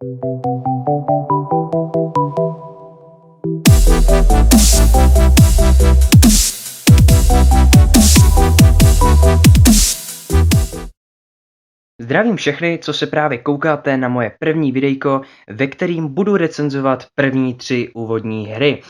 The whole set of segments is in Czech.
Zdravím všechny, co se právě koukáte na moje první videjko, ve kterým budu recenzovat první 3 úvodní hry.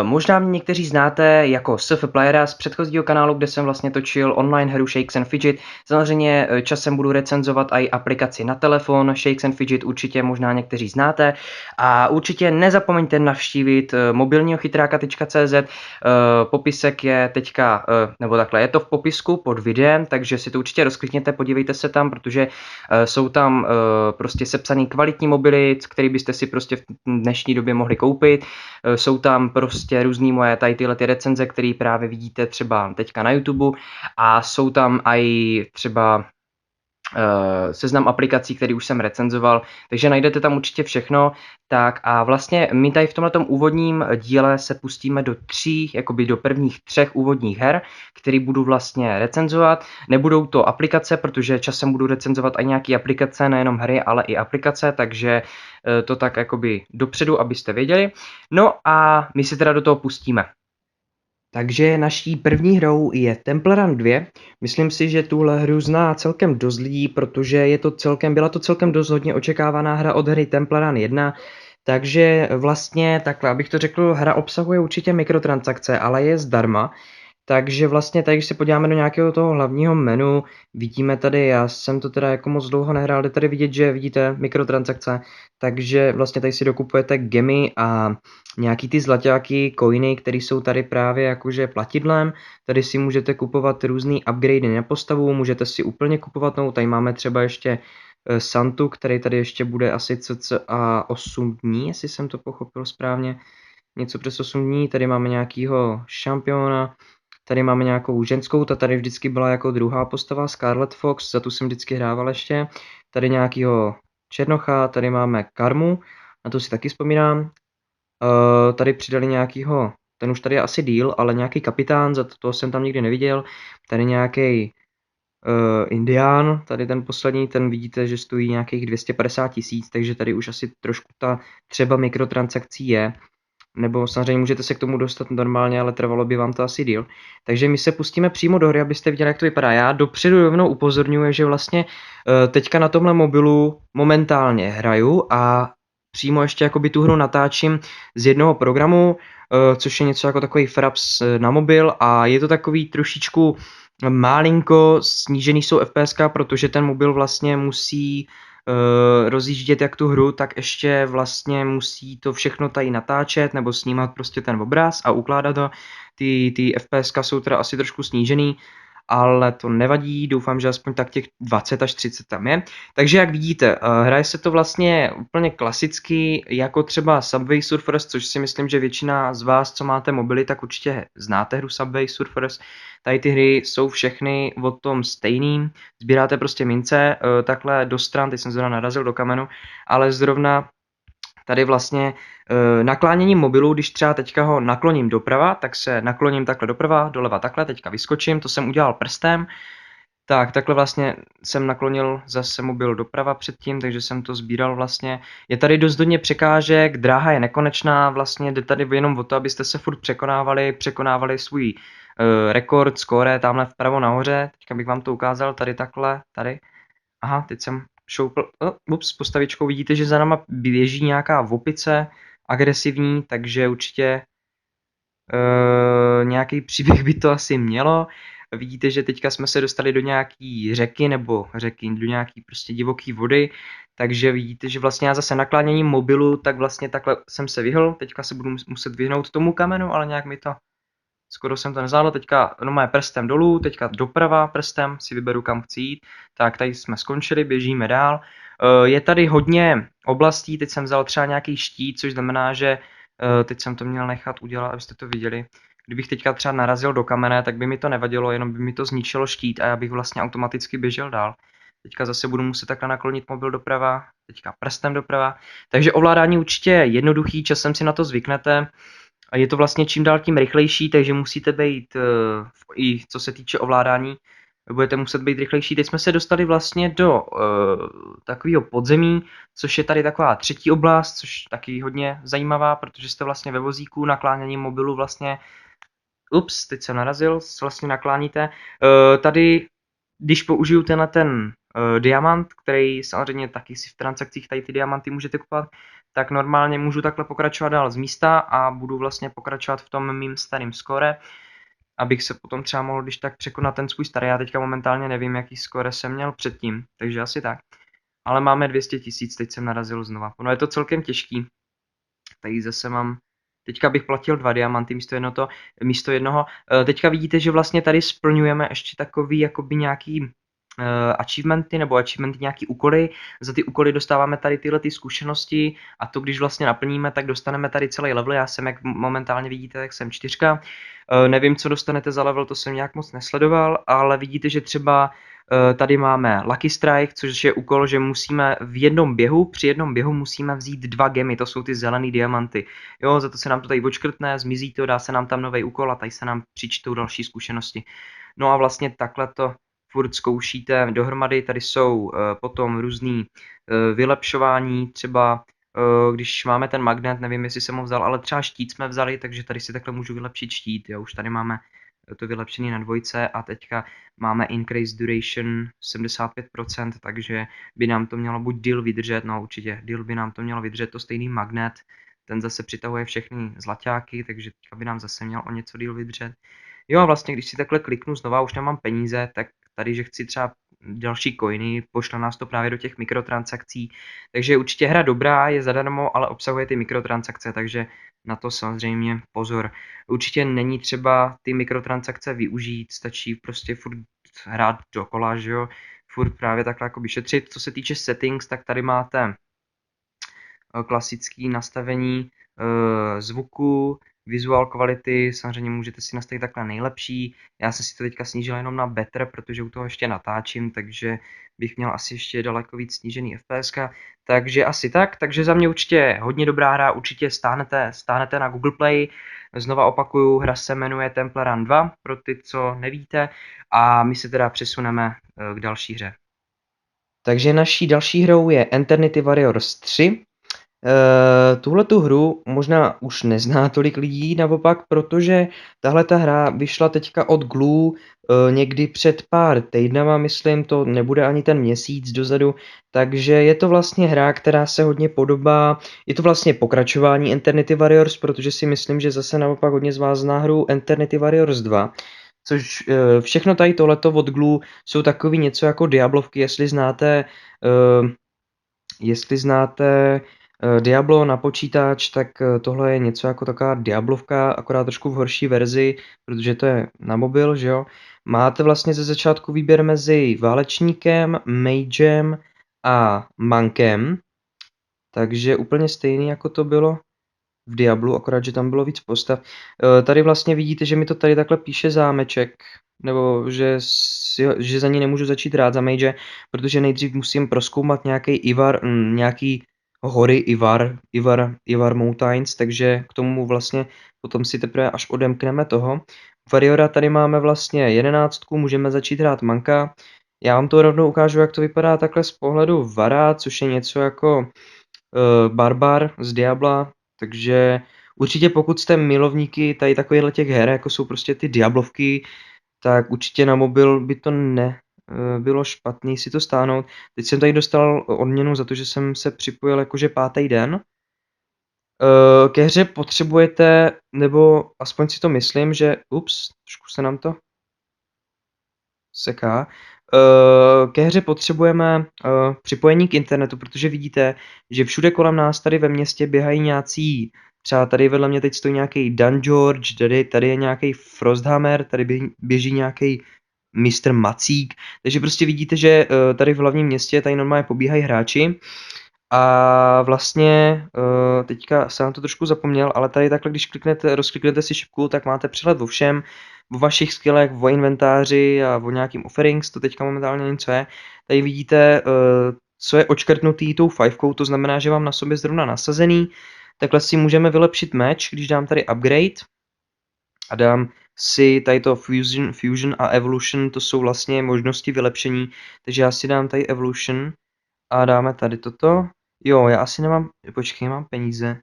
Možná mě někteří znáte jako SF Playera z předchozího kanálu, kde jsem vlastně točil online hru Shakes and Fidget. Samozřejmě časem budu recenzovat i aplikaci na telefon, Shakes and Fidget určitě možná někteří znáte. A určitě nezapomeňte navštívit mobilního-chytráka.cz. Popisek je teďka, nebo takhle, je to v popisku pod videem, takže si to určitě rozklikněte, podívejte se tam, protože jsou tam prostě sepsaný kvalitní mobily, který byste si prostě v dnešní době mohli koupit. Jsou tam prostě různý moje tady tyhle ty recenze, které právě vidíte třeba teďka na YouTube, a jsou tam i třeba seznam aplikací, který už jsem recenzoval, takže najdete tam určitě všechno. Tak a vlastně my tady v tomhletom úvodním díle se pustíme do prvních 3 úvodních her, který budu vlastně recenzovat. Nebudou to aplikace, protože časem budu recenzovat i nějaký aplikace, nejenom hry, ale i aplikace, takže to tak jakoby dopředu, abyste věděli. No a my si teda do toho pustíme. Takže naší první hrou je Temple Run 2. Myslím si, že tuhle hru zná celkem dost lidí, protože byla to celkem dost hodně očekávaná hra od hry Temple Run 1. Takže vlastně takhle, abych to řekl, hra obsahuje určitě mikrotransakce, ale je zdarma. Takže vlastně tady, když se podíváme do nějakého toho hlavního menu, vidíme tady, já jsem to teda jako moc dlouho nehrál, jde tady vidět, že vidíte mikrotransakce, takže vlastně tady si dokupujete gemy a nějaký ty zlaťáky, coiny, které jsou tady právě jakože platidlem. Tady si můžete kupovat různý upgradey na postavu, můžete si úplně kupovat novou, tady máme třeba ještě Santu, který tady ještě bude asi cca 8 dní, jestli jsem to pochopil správně, něco přes 8 dní, tady máme nějakýho šampiona. Tady máme nějakou ženskou, ta tady vždycky byla jako druhá postava, Scarlet Fox, za tu jsem vždycky hrával ještě. Tady nějakýho černocha, tady máme Karmu, na to si taky vzpomínám. Tady přidali nějakýho, ten už tady je asi díl, ale nějaký kapitán, za to jsem tam nikdy neviděl. Tady nějaký Indián, tady ten poslední, ten vidíte, že stojí nějakých 250 000, takže tady už asi trošku ta třeba mikrotransakcí je. Nebo samozřejmě můžete se k tomu dostat normálně, ale trvalo by vám to asi díl. Takže my se pustíme přímo do hry, abyste viděli, jak to vypadá. Já dopředu rovnou upozorňuji, že vlastně teďka na tomhle mobilu momentálně hraju a přímo ještě jakoby tu hru natáčím z jednoho programu, což je něco jako takový Fraps na mobil, a je to takový trošičku malinko snížený jsou FPS, protože ten mobil vlastně musí rozjíždět jak tu hru, tak ještě vlastně musí to všechno tady natáčet nebo snímat prostě ten obraz a ukládat to. Ty FPS jsou teda asi trošku snížený, ale to nevadí, doufám, že aspoň tak těch 20 až 30 tam je. Takže jak vidíte, hraje se to vlastně úplně klasicky, jako třeba Subway Surfers, což si myslím, že většina z vás, co máte mobily, tak určitě znáte hru Subway Surfers. Tady ty hry jsou všechny o tom stejný, sbíráte prostě mince, takhle do stran, teď jsem zrovna narazil do kamenu, ale zrovna tady vlastně nakláněním mobilu, když třeba teďka ho nakloním doprava, tak se nakloním takhle doprava, doleva takhle, teďka vyskočím, to jsem udělal prstem, tak takhle vlastně jsem naklonil zase mobil doprava předtím, takže jsem to sbíral vlastně. Je tady dost hodně překážek, dráha je nekonečná, vlastně jde tady jenom o to, abyste se furt překonávali svůj rekord, skóre, tamhle vpravo nahoře, teďka bych vám to ukázal, tady takhle, tady. Aha, teď jsem šoupl, s postavičkou, vidíte, že za náma běží nějaká opice, agresivní, takže určitě nějaký příběh by to asi mělo. Vidíte, že teďka jsme se dostali do nějaký řeky, do nějaký prostě divoký vody, takže vidíte, že vlastně já zase nakláněním mobilu, tak vlastně takhle jsem se vyhl, teďka se budu muset vyhnout tomu kamenu, ale nějak mi to, skoro jsem to nezvládl, teďka no prstem dolů, teďka doprava prstem, si vyberu kam chci jít, tak tady jsme skončili, běžíme dál. Je tady hodně oblastí, teď jsem vzal třeba nějaký štít, což znamená, že teď jsem to měl nechat udělat, abyste to viděli. Kdybych teďka třeba narazil do kamene, tak by mi to nevadilo, jenom by mi to zničilo štít a já bych vlastně automaticky běžel dál. Teďka zase budu muset takhle naklonit mobil doprava, teďka prstem doprava. Takže ovládání určitě jednoduchý, časem si na to zvyknete. Je to vlastně čím dál tím rychlejší, takže musíte být i co se týče ovládání budete muset být rychlejší. Teď jsme se dostali vlastně do takového podzemí, což je tady taková třetí oblast, což taky hodně zajímavá, protože jste vlastně ve vozíku, nakláněním mobilu vlastně, teď jsem narazil, vlastně nakláníte. Tady, když použiju tenhle ten diamant, který samozřejmě taky si v transakcích tady ty diamanty můžete kupovat, tak normálně můžu takhle pokračovat dál z místa a budu vlastně pokračovat v tom mým starým skóre, abych se potom třeba mohl když tak překonat ten svůj starý. Já teďka momentálně nevím, jaký skóre jsem měl předtím, takže asi tak. Ale máme 200 000, teď jsem narazil znova. No je to celkem těžký. Tady zase mám, teďka bych platil 2 diamanty místo jednoho. Teďka vidíte, že vlastně tady splňujeme ještě takový jakoby nějaký achievementy nebo achievementy nějaký úkoly. Za ty úkoly dostáváme tady tyhle ty zkušenosti a to když vlastně naplníme, tak dostaneme tady celý level. Já jsem, jak momentálně vidíte, tak jsem 4. Nevím, co dostanete za level, to jsem nějak moc nesledoval, ale vidíte, že třeba tady máme Lucky Strike, což je úkol, že musíme při jednom běhu musíme vzít 2 gemy, to jsou ty zelený diamanty. Jo, za to se nám to tady odškrtne, zmizí to, dá se nám tam nový úkol a tady se nám přičtou další zkušenosti. No a vlastně takhle to furt zkoušíte dohromady, tady jsou potom různý vylepšování, třeba když máme ten magnet, nevím, jestli jsem ho vzal, ale třeba štít jsme vzali, takže tady si takhle můžu vylepšit štít, jo, už tady máme to vylepšený na 2 a teďka máme increase duration 75%, takže by nám to mělo buď díl vydržet, no určitě díl by nám to mělo vydržet, to stejný magnet, ten zase přitahuje všechny zlaťáky, takže teďka by nám zase měl o něco díl vydržet. Jo a vlastně, když si takhle kliknu znova, už nemám peníze, tak tady, že chci třeba další coiny, pošle nás to právě do těch mikrotransakcí, takže určitě hra dobrá, je zadarmo, ale obsahuje ty mikrotransakce, takže na to samozřejmě pozor. Určitě není třeba ty mikrotransakce využít, stačí prostě furt hrát dokola, že jo, furt právě takhle jako šetřit. Co se týče settings, tak tady máte klasické nastavení zvuku, visual quality, samozřejmě můžete si nastavit takhle nejlepší. Já jsem si to teďka snížil jenom na better, protože u toho ještě natáčím, takže bych měl asi ještě daleko víc snížený FPS. Takže asi tak, takže za mě určitě hodně dobrá hra, určitě stáhnete na Google Play. Znova opakuju, hra se jmenuje Temple Run 2, pro ty, co nevíte, a my se teda přesuneme k další hře. Takže naší další hrou je Eternity Warriors 3. Tuhletu hru možná už nezná tolik lidí, naopak, protože tahle ta hra vyšla teďka od Glue někdy před pár týdnama, myslím, to nebude ani ten měsíc dozadu, takže je to vlastně hra, která se hodně podobá, je to vlastně pokračování Eternity Warriors, protože si myslím, že zase naopak hodně z vás zná hru Eternity Warriors 2, což všechno tady tohleto od Glue jsou takový něco jako Diablovky, jestli znáte Diablo na počítač, tak tohle je něco jako taková Diablovka, akorát trošku v horší verzi, protože to je na mobil, že jo. Máte vlastně ze začátku výběr mezi válečníkem, magem a mankem, takže úplně stejný jako to bylo v Diablu, akorát, že tam bylo víc postav. Tady vlastně vidíte, že mi to tady takhle píše zámeček, nebo že za ní nemůžu začít hrát za mage, protože nejdřív musím prozkoumat nějaký hory Ivar Mountains, takže k tomu vlastně potom si teprve až odemkneme toho. Warriora tady máme vlastně 11, můžeme začít hrát manka. Já vám to rovnou ukážu, jak to vypadá takhle z pohledu Vara, což je něco jako barbar z Diabla, takže určitě pokud jste milovníky tady takovýchhle těch her, jako jsou prostě ty Diablovky, tak určitě na mobil by to bylo špatný si to stáhnout. Teď jsem tady dostal odměnu za to, že jsem se připojil jakože 5. den. Ke hře potřebujete, nebo aspoň si to myslím, že trošku se nám to seká. Ke hře potřebujeme připojení k internetu, protože vidíte, že všude kolem nás tady ve městě běhají nějací, třeba tady vedle mě teď stojí nějaký Dan George, tady je nějaký Frosthammer, tady běží nějaký Mr. Macík, takže prostě vidíte, že tady v hlavním městě tady normálně pobíhají hráči a vlastně teďka jsem na to trošku zapomněl, ale tady takhle, když rozkliknete si šipku, tak máte přehled o všem, o vašich skillech, o inventáři a o nějakým offerings, to teďka momentálně něco je. Tady vidíte, co je odškrtnutý tou 5, to znamená, že mám na sobě zrovna nasazený. Takhle si můžeme vylepšit meč, když dám tady upgrade. a dám si tady to Fusion a Evolution, to jsou vlastně možnosti vylepšení, takže já si dám tady Evolution a dáme tady toto. Jo, já asi nemám, počkej, mám peníze.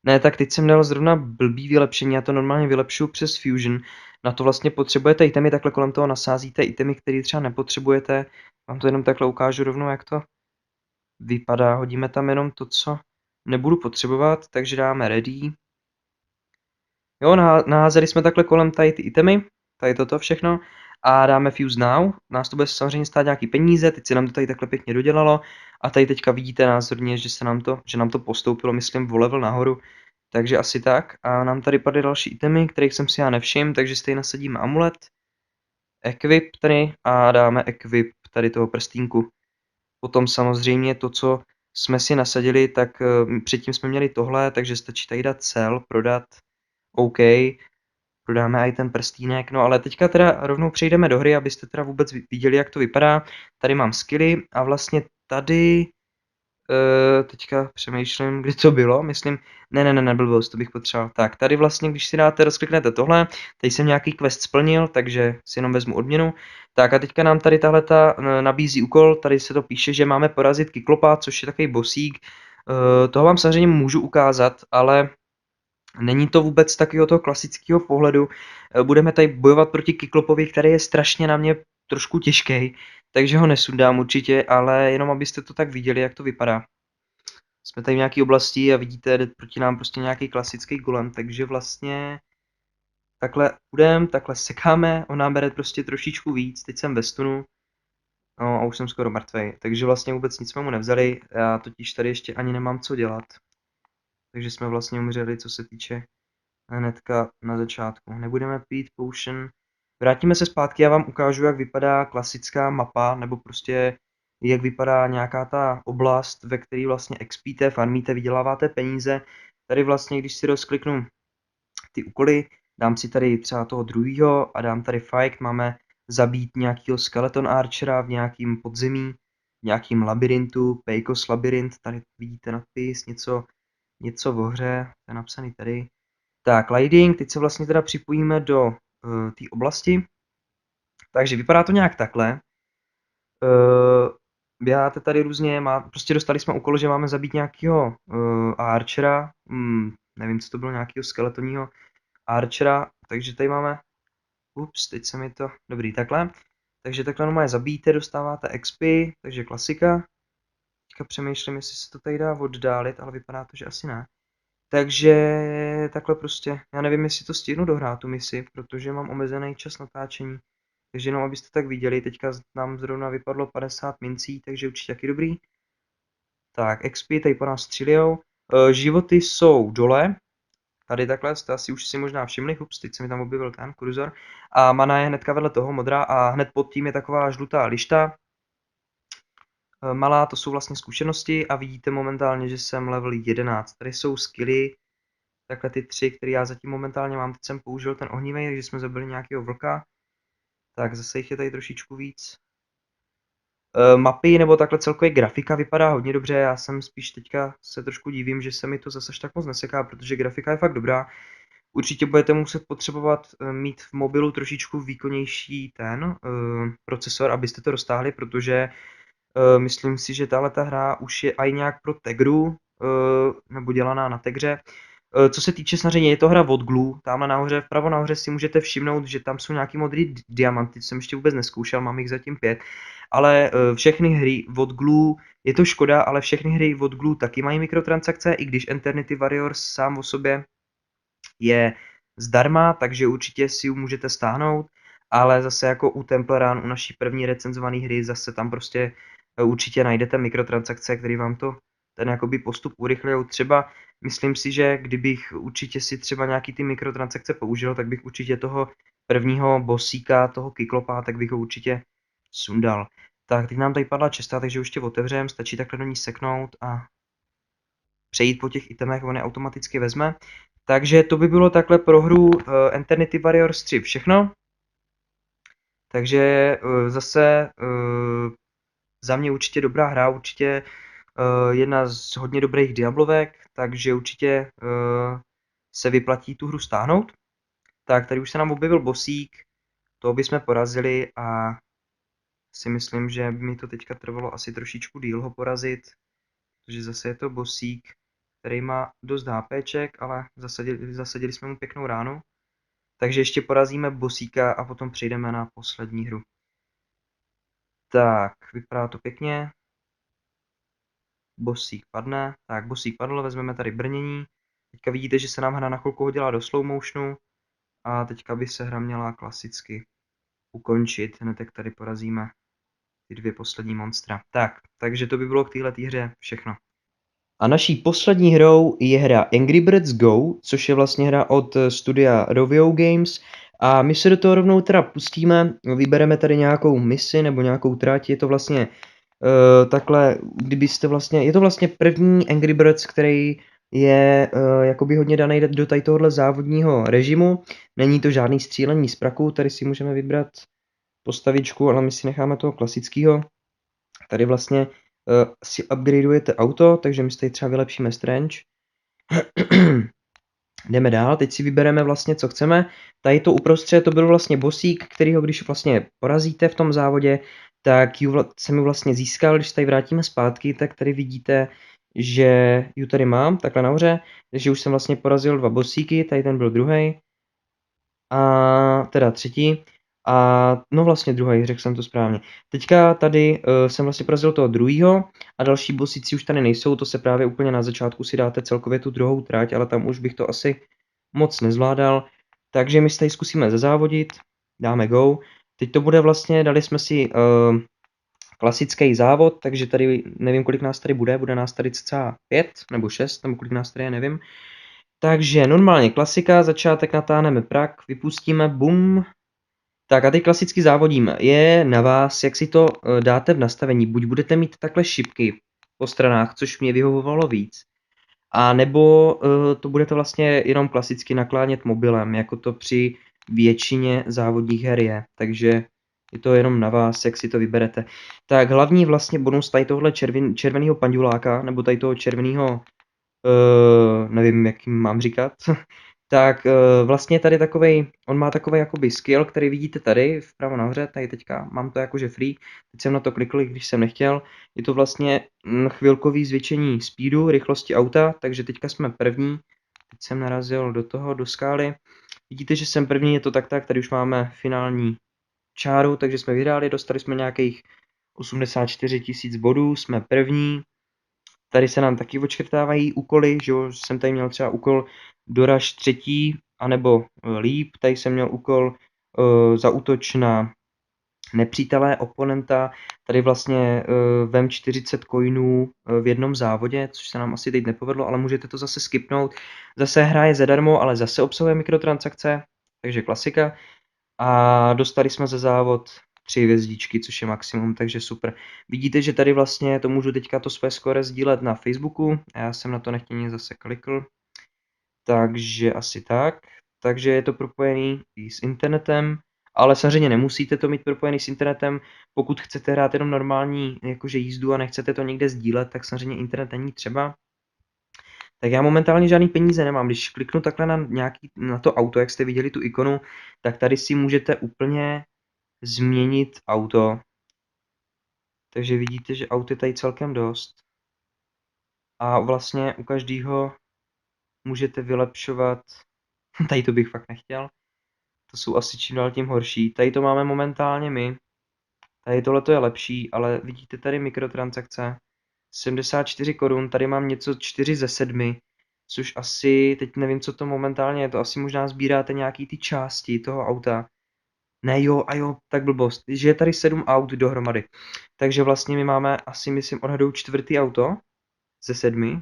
Ne, tak teď jsem dal zrovna blbý vylepšení, já to normálně vylepšuju přes Fusion. Na to vlastně potřebujete itemy, takhle kolem toho nasázíte itemy, které třeba nepotřebujete. Vám to jenom takhle ukážu rovnou, jak to vypadá. Hodíme tam jenom to, co nebudu potřebovat, takže dáme ready. Jo, naházeli jsme takhle kolem tady ty itemy, tady toto všechno, a dáme Fuse Now. Nás to bude samozřejmě stát nějaký peníze, teď se nám to tady takhle pěkně dodělalo a tady teďka vidíte názorně, že nám to postoupilo, myslím, o level nahoru, takže asi tak. A nám tady padly další itemy, kterých jsem si já nevšiml, takže stejně nasadíme amulet, equip tady a dáme equip tady toho prstínku. Potom samozřejmě to, co jsme si nasadili, tak předtím jsme měli tohle, takže stačí tady dát sell, prodat, OK, prodáme i ten prstínek, no ale teďka teda rovnou přejdeme do hry, abyste teda vůbec viděli, jak to vypadá. Tady mám skilly a vlastně tady, teďka přemýšlím, kdy to bylo, myslím, ne, blbost, to bych potřeboval. Tak, tady vlastně, když si dáte, rozkliknete tohle, tady jsem nějaký quest splnil, takže si jenom vezmu odměnu. Tak a teďka nám tady tahleta nabízí úkol, tady se to píše, že máme porazit Kyklopa, což je takový bossík. Toho vám samozřejmě můžu ukázat, ale není to vůbec takového toho klasického pohledu. Budeme tady bojovat proti Kyklopovi, který je strašně na mě trošku těžký, takže ho nesundám určitě, ale jenom abyste to tak viděli, jak to vypadá. Jsme tady v nějaké oblasti a vidíte, jde proti nám prostě nějaký klasický golem, takže vlastně takhle půjdeme, takhle sekáme, on nám bere prostě trošičku víc, teď jsem ve stunu, no a už jsem skoro mrtvej, takže vlastně vůbec nic jsme mu nevzali, já totiž tady ještě ani nemám co dělat. Takže jsme vlastně umřeli, co se týče hnedka na začátku. Nebudeme pít potion. Vrátíme se zpátky, já vám ukážu, jak vypadá klasická mapa, nebo prostě jak vypadá nějaká ta oblast, ve které vlastně expíte, farmíte, vyděláváte peníze. Tady vlastně, když si rozkliknu ty úkoly, dám si tady třeba toho druhýho a dám tady fight, máme zabít nějakého skeleton archera v nějakým podzemí, v nějakým labirintu, Pejkos labirint, tady vidíte nadpis, něco v hře, to je napsaný tady. Tak, lighting, teď se vlastně teda připojíme do té oblasti. Takže vypadá to nějak takhle. Běháte tady různě, prostě dostali jsme úkol, že máme zabít nějakého archera, nevím, co to bylo, nějakého skeletonního archera, takže tady máme, teď se mi to, dobrý, takhle. Takže takhle normálně zabijete, dostáváte XP, takže klasika. Teďka přemýšlím, jestli se to tady dá oddálit, ale vypadá to, že asi ne. Takže takhle prostě, já nevím, jestli to stihnu dohrát tu misi, protože mám omezený čas natáčení. Takže jenom abyste tak viděli, teďka nám zrovna vypadlo 50 mincí, takže určitě taky dobrý. Tak, XP tady po nás střílijou. Životy jsou dole. Tady takhle, jste asi už si možná všimli, teď se mi tam objevil ten kurzor. A mana je hnedka vedle toho modrá a hned pod tím je taková žlutá lišta. Malá, to jsou vlastně zkušenosti a vidíte momentálně, že jsem level 11. Tady jsou skilly, takhle ty 3, které já zatím momentálně mám. Teď jsem použil ten ohnivý, takže jsme zabili nějakého vlka. Tak zase jich je tady trošičku víc. Mapy nebo takhle celkově grafika vypadá hodně dobře, já jsem spíš teďka se trošku divím, že se mi to zase tak moc neseká, protože grafika je fakt dobrá. Určitě budete muset potřebovat mít v mobilu trošičku výkonnější ten procesor, abyste to roztáhli, protože myslím si, že tahle ta hra už je i nějak pro Tegru, nebo dělaná na Tegře. Co se týče snažení, je to hra od Glue, tamhle nahoře, vpravo nahoře si můžete všimnout, že tam jsou nějaký modrý diamanty, co jsem ještě vůbec neskoušel, mám jich zatím 5, ale všechny hry od Glue, je to škoda, ale všechny hry od Glue taky mají mikrotransakce, i když Eternity Warriors sám o sobě je zdarma, takže určitě si ji můžete stáhnout, ale zase jako u Temple Run, u naší první recenzované hry, zase tam prostě určitě najdete mikrotransakce, které vám to ten jakoby postup urychlujou. Třeba myslím si, že kdybych určitě si třeba nějaký ty mikrotransakce použil, tak bych určitě toho prvního bossíka, toho Kyklopa, tak bych ho určitě sundal. Tak, teď nám tady padla česta, takže už tě otevřem, stačí takhle do ní seknout a přejít po těch itemech, on je automaticky vezme. Takže to by bylo takhle pro hru Eternity Warriors 3 všechno. Takže zase za mě určitě dobrá hra, určitě jedna z hodně dobrých diablovek, takže určitě se vyplatí tu hru stáhnout. Tak, tady už se nám objevil bosík, toho bychom porazili a si myslím, že by mi to teďka trvalo asi trošičku díl ho porazit, protože zase je to bosík, který má dost HPček, ale zasadili jsme mu pěknou ránu. Takže ještě porazíme bosíka a potom přejdeme na poslední hru. Tak, vypadá to pěkně. Bosík padne. Tak, bosík padl, vezmeme tady brnění. Teďka vidíte, že se nám hra na chvilku hodila do slow motionu. A teďka by se hra měla klasicky ukončit. Hned jak tady porazíme ty dvě poslední monstra. Tak, takže to by bylo k této hře všechno. A naší poslední hrou je hra Angry Birds Go, což je vlastně hra od studia Rovio Games. A my se do toho rovnou teda pustíme, vybereme tady nějakou misi nebo nějakou trať, je to vlastně takhle, je to vlastně první Angry Birds, který je jakoby hodně daný do tady tohohle závodního režimu. Není to žádný střílení z praku, tady si můžeme vybrat postavičku, ale my si necháme toho klasického. Tady vlastně si upgradeujete auto, takže my si tady třeba vylepšíme Strange. Jdeme dál, teď si vybereme vlastně, co chceme. Tady to uprostřed to byl vlastně bosík, kterýho když vlastně porazíte v tom závodě, tak jsem ji vlastně získal, když se tady vrátíme zpátky, tak tady vidíte, že ji tady mám, takhle nahoře, takže už jsem vlastně porazil 2 bosíky, tady ten byl druhý a teda třetí. A no vlastně druhý, řekl jsem to správně. Teďka tady jsem vlastně porazil toho druhýho a další bossíci už tady nejsou, to se právě úplně na začátku si dáte celkově tu druhou trať, ale tam už bych to asi moc nezvládal. Takže my si tady zkusíme zazávodit, dáme go. Teď to bude vlastně, dali jsme si klasický závod, takže tady nevím, kolik nás tady bude nás tady cca 5 nebo 6, nebo kolik nás tady je, nevím. Takže normálně klasika, začátek natáhneme prak, vypustíme, bum. Tak a teď klasicky závodíme. Je na vás, jak si to dáte v nastavení. Buď budete mít takhle šipky po stranách, což mě vyhovovalo víc. A nebo to budete vlastně jenom klasicky naklánět mobilem, jako to při většině závodních her je. Takže je to jenom na vás, jak si to vyberete. Tak hlavní vlastně bonus tady tohle červeného panduláka, nebo tady toho červeného, nevím, jak jim mám říkat, tak vlastně tady takovej, on má takový jakoby skill, který vidíte tady vpravo nahoře, tady teďka mám to jakože free, teď jsem na to klikl, když jsem nechtěl, je to vlastně chvilkový zvětšení speedu, rychlosti auta, takže teďka jsme první, teď jsem narazil do toho, do skály, vidíte, že jsem první, je to tak, tady už máme finální čáru, takže jsme vyhráli, dostali jsme nějakých 84 000 bodů, jsme první. Tady se nám taky odškrtávají úkoly, že jo, jsem tady měl třeba úkol doraž třetí, anebo líp, tady jsem měl úkol zaútoč na nepřítele, oponenta, tady vlastně vem 40 coinů v jednom závodě, což se nám asi teď nepovedlo, ale můžete to zase skipnout. Zase hra je zadarmo, ale zase obsahuje mikrotransakce, takže klasika. A dostali jsme za závod 3 hvězdičky, což je maximum, takže super. Vidíte, že tady vlastně to můžu teďka to své skóre sdílet na Facebooku, a já jsem na to nechtěně zase klikl, takže asi tak. Takže je to propojený i s internetem, ale samozřejmě nemusíte to mít propojený s internetem, pokud chcete hrát jenom normální jakože jízdu a nechcete to někde sdílet, tak samozřejmě internet není třeba. Tak já momentálně žádný peníze nemám, když kliknu takhle na to auto, jak jste viděli tu ikonu, tak tady si můžete úplně změnit auto. Takže vidíte, že aut je tady celkem dost. A vlastně u každého můžete vylepšovat. Tady to bych fakt nechtěl. To jsou asi čím dál tím horší. Tady to máme momentálně my. Tady tohle je lepší, ale vidíte tady mikrotransakce. 74 korun, tady mám něco 4 ze 7, což asi, teď nevím, co to momentálně je, to asi možná sbíráte nějaký ty části toho auta. Ne, jo, a jo, tak blbost, že je tady 7 aut dohromady. Takže vlastně my máme asi, myslím, odhadou 4. auto ze 7.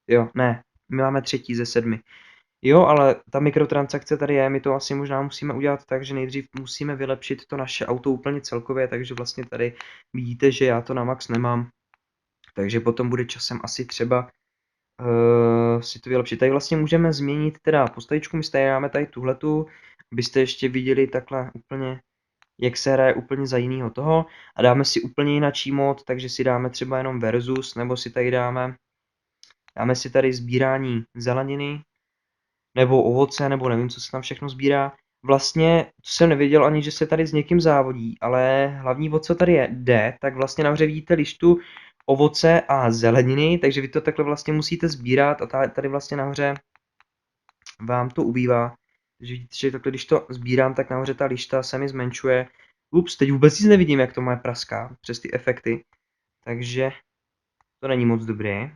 Jo, ne, my máme 3. ze 7. Jo, ale ta mikrotransakce tady je, my to asi možná musíme udělat tak, že nejdřív musíme vylepšit to naše auto úplně celkově, takže vlastně tady vidíte, že já to na max nemám. Takže potom bude časem asi třeba si to vylepšit. Tady vlastně můžeme změnit teda postavičku, my tady dáme tady tuhletu, abyste ještě viděli takhle úplně, jak se hraje úplně za jinýho toho a dáme si úplně jináčí mod, takže si dáme třeba jenom versus, nebo si tady dáme si tady sbírání zeleniny, nebo ovoce, nebo nevím, co se tam všechno sbírá. Vlastně, to jsem nevěděl ani, že se tady s někým závodí, ale hlavní, o co tady jde, tak vlastně nahoře vidíte lištu ovoce a zeleniny, takže vy to takhle vlastně musíte sbírat a tady vlastně nahoře vám to ubývá. Takže vidíte, že takhle, když to sbírám, tak nahoře ta lišta se mi zmenšuje. Ups, teď vůbec nic nevidím, jak to moje praská přes ty efekty. Takže to není moc dobré.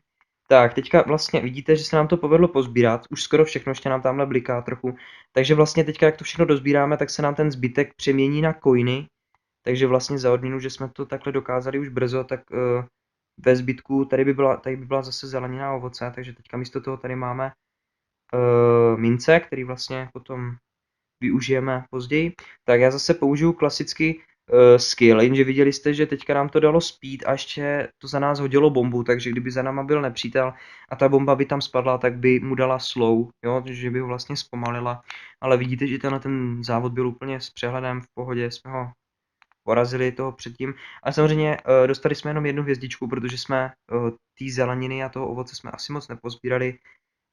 Tak, teďka vlastně vidíte, že se nám to povedlo pozbírat, už skoro všechno, ještě nám tamhle bliká trochu. Takže vlastně teďka, jak to všechno dozbíráme, tak se nám ten zbytek přemění na coiny. Takže vlastně za odměnu, že jsme to takhle dokázali už brzo, tak ve zbytku tady by byla zase zelenina a ovoce, takže teďka místo toho tady máme mince, který vlastně potom využijeme později. Tak já zase použiju klasicky skill, jenže viděli jste, že teďka nám to dalo speed a ještě to za nás hodilo bombu, takže kdyby za náma byl nepřítel a ta bomba by tam spadla, tak by mu dala slow, jo, že by ho vlastně zpomalila. Ale vidíte, že ten závod byl úplně s přehledem, v pohodě, jsme ho porazili toho předtím. A samozřejmě dostali jsme jenom 1 hvězdičku, protože jsme té zeleniny a toho ovoce jsme asi moc nepozbírali,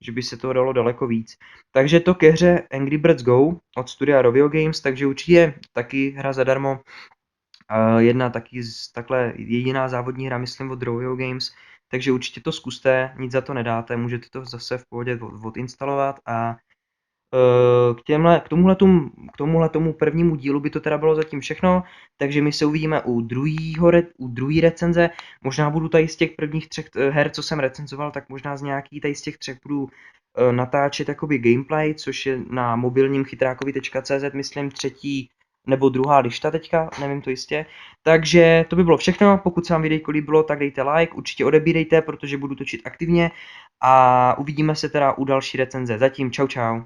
že by se toho dalo daleko víc. Takže to ke hře Angry Birds Go od studia Rovio Games, takže určitě taky hra zadarmo. Jedna taky takhle jediná závodní hra, myslím, od Rovio Games, takže určitě to zkuste, nic za to nedáte, můžete to zase v pohodě odinstalovat a k tomuhletomu prvnímu dílu by to teda bylo zatím všechno, takže my se uvidíme u druhé recenze. Možná budu tady z těch prvních 3 her, co jsem recenzoval, tak možná z nějaký tady z těch 3 budu natáčet jakoby gameplay, což je na mobilním chytrákovi.cz, myslím 3. nebo 2. lišta teďka, nevím to jistě. Takže to by bylo všechno, pokud se vám videjko líbilo, tak dejte like, určitě odebírejte, protože budu točit aktivně a uvidíme se teda u další recenze. Zatím čau čau.